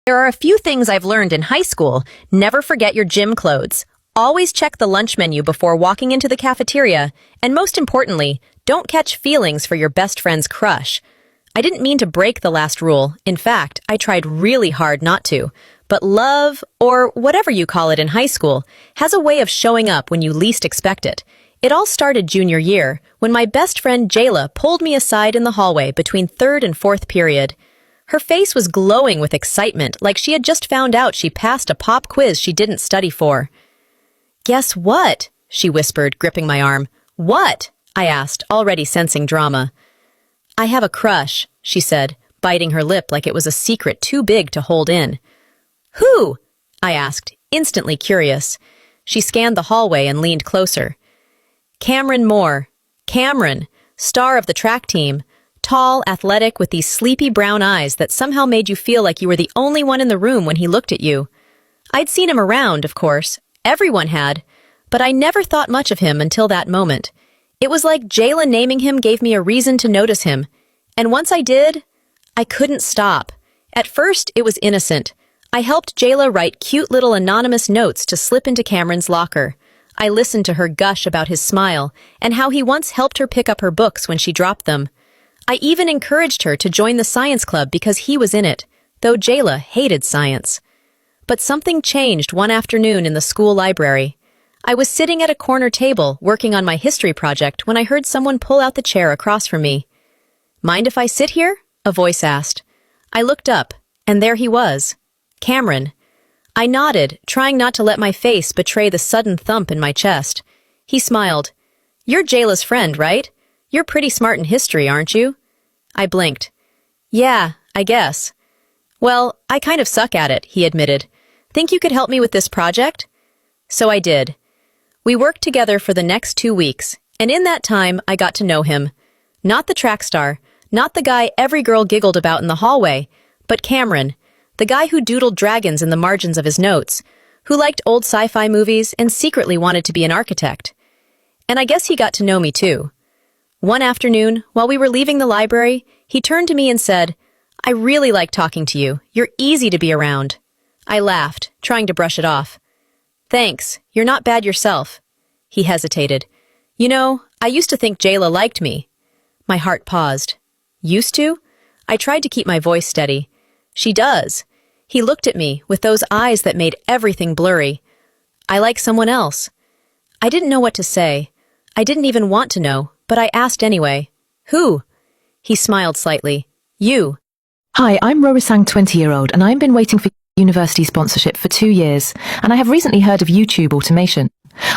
There are a few things I've learned in high school. Never forget your gym clothes. Always check the lunch menu before walking into the cafeteria. And most importantly, don't catch feelings for your best friend's crush. I didn't mean to break the last rule. In fact, I tried really hard not to. But love, or whatever you call it in high school, has a way of showing up when you least expect it. It all started junior year, when my best friend Jayla pulled me aside in the hallway between third and fourth period. Her face was glowing with excitement, like she had just found out she passed a pop quiz she didn't study for. "Guess what?" she whispered, gripping my arm. "What?" I asked, already sensing drama. "I have a crush," she said, biting her lip like it was a secret too big to hold in. "Who?" I asked, instantly curious. She scanned the hallway and leaned closer. "Cameron Moore. Cameron, star of the track team. Tall, athletic, with these sleepy brown eyes that somehow made you feel like you were the only one in the room when he looked at you. I'd seen him around, of course. Everyone had. But I never thought much of him until that moment. It was like Jayla naming him gave me a reason to notice him. And once I did, I couldn't stop. At first, it was innocent. I helped Jayla write cute little anonymous notes to slip into Cameron's locker. I listened to her gush about his smile and how he once helped her pick up her books when she dropped them. I even encouraged her to join the science club because he was in it, though Jayla hated science. But something changed one afternoon in the school library. I was sitting at a corner table working on my history project when I heard someone pull out the chair across from me. "Mind if I sit here?" a voice asked. I looked up, and there he was, Cameron. I nodded, trying not to let my face betray the sudden thump in my chest. He smiled. "You're Jayla's friend, right? You're pretty smart in history, aren't you?" I blinked. "Yeah, I guess." "Well, I kind of suck at it," he admitted. "Think you could help me with this project?" So I did. We worked together for the next 2 weeks, and in that time, I got to know him. Not the track star, not the guy every girl giggled about in the hallway, but Cameron, the guy who doodled dragons in the margins of his notes, who liked old sci-fi movies and secretly wanted to be an architect. And I guess he got to know me too. One afternoon, while we were leaving the library, he turned to me and said, "I really like talking to you. You're easy to be around." I laughed, trying to brush it off. "Thanks, you're not bad yourself." He hesitated. "You know, I used to think Jayla liked me." My heart paused. "Used to?" I tried to keep my voice steady. "She does." He looked at me with those eyes that made everything blurry. "I like someone else." I didn't know what to say. I didn't even want to know, but I asked anyway. "Who?" He smiled slightly. "You." Hi, I'm Rorisang, 20-year-old, and I've been waiting for university sponsorship for 2 years, and I have recently heard of YouTube automation.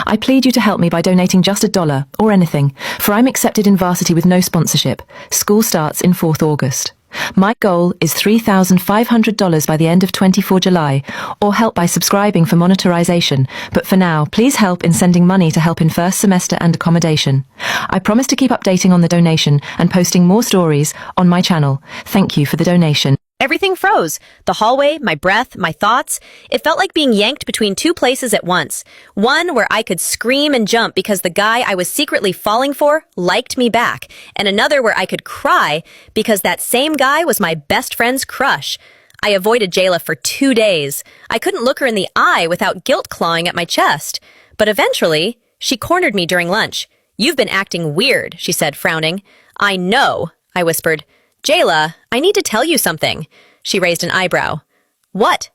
I plead you to help me by donating just $1 or anything, for I'm accepted in varsity with no sponsorship. School starts in 4th August. My goal is $3,500 by the end of 24 July, or help by subscribing for monetization. But for now, please help in sending money to help in first semester and accommodation. I promise to keep updating on the donation and posting more stories on my channel. Thank you for the donation. Everything froze. The hallway, my breath, my thoughts. It felt like being yanked between two places at once. One where I could scream and jump because the guy I was secretly falling for liked me back. And another where I could cry because that same guy was my best friend's crush. I avoided Jayla for 2 days. I couldn't look her in the eye without guilt clawing at my chest. But eventually, she cornered me during lunch. "You've been acting weird," she said, frowning. "I know," I whispered. "Jayla, I need to tell you something." She raised an eyebrow. "What?"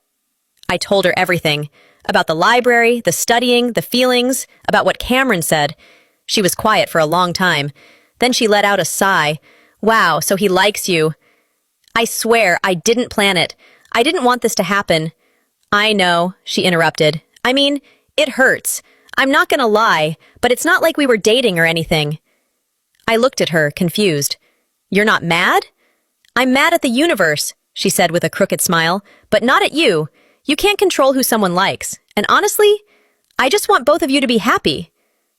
I told her everything. About the library, the studying, the feelings, about what Cameron said. She was quiet for a long time. Then she let out a sigh. "Wow, so he likes you." "I swear, I didn't plan it. I didn't want this to happen." "I know," she interrupted. "I mean, it hurts. I'm not gonna lie, but it's not like we were dating or anything." I looked at her, confused. "You're not mad?" "I'm mad at the universe," she said with a crooked smile, "but not at you. You can't control who someone likes. And honestly, I just want both of you to be happy.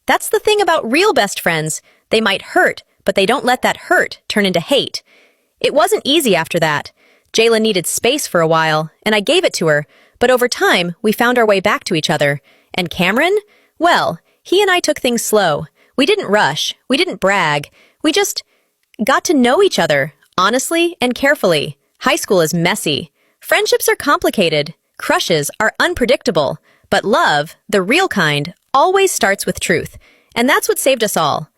That's the thing about real best friends. They might hurt, but they don't let that hurt turn into hate. It wasn't easy after that. Jayla needed space for a while, and I gave it to her, but over time, we found our way back to each other. And Cameron? Well, he and I took things slow. We didn't rush. We didn't brag. We just got to know each other, honestly and carefully. High school is messy. Friendships are complicated, crushes are unpredictable, but love, the real kind, always starts with truth. And that's what saved us all.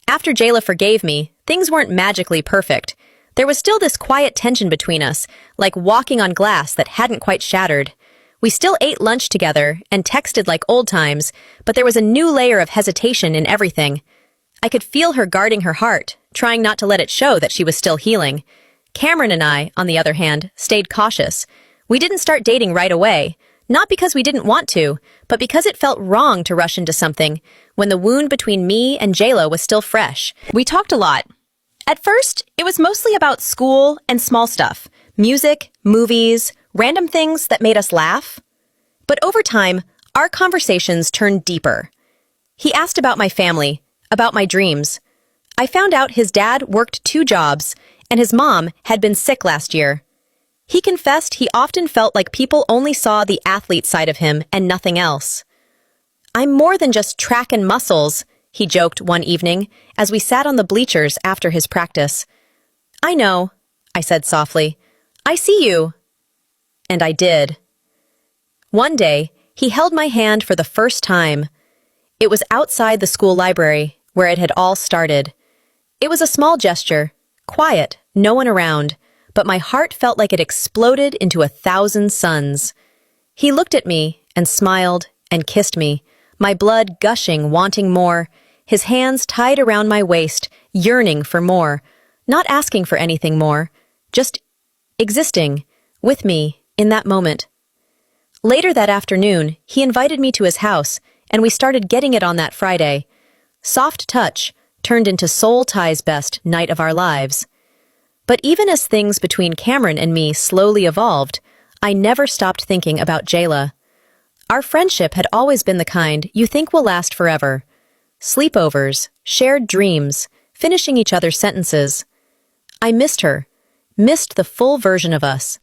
After Jayla forgave me, things weren't magically perfect. There was still this quiet tension between us, like walking on glass that hadn't quite shattered. We still ate lunch together and texted like old times, but there was a new layer of hesitation in everything. I could feel her guarding her heart, trying not to let it show that she was still healing. Cameron and I, on the other hand, stayed cautious. We didn't start dating right away, not because we didn't want to, but because it felt wrong to rush into something when the wound between me and Jayla was still fresh. We talked a lot. At first, it was mostly about school and small stuff, music, movies, random things that made us laugh. But over time, our conversations turned deeper. He asked about my family, about my dreams. I found out his dad worked 2 jobs, and his mom had been sick last year. He confessed he often felt like people only saw the athlete side of him and nothing else. "I'm more than just track and muscles," he joked one evening as we sat on the bleachers after his practice. "I know," I said softly. "I see you." And I did. One day, he held my hand for the first time. It was outside the school library, where it had all started. It was a small gesture, quiet, no one around, but my heart felt like it exploded into 1,000 suns. He looked at me and smiled and kissed me, my blood gushing, wanting more, his hands tied around my waist, yearning for more, not asking for anything more, just existing with me in that moment. Later that afternoon, he invited me to his house, and we started getting it on that Friday. Soft touch turned into Soul Tie's best night of our lives. But even as things between Cameron and me slowly evolved, I never stopped thinking about Jayla. Our friendship had always been the kind you think will last forever. Sleepovers, shared dreams, finishing each other's sentences. I missed her, missed the full version of us.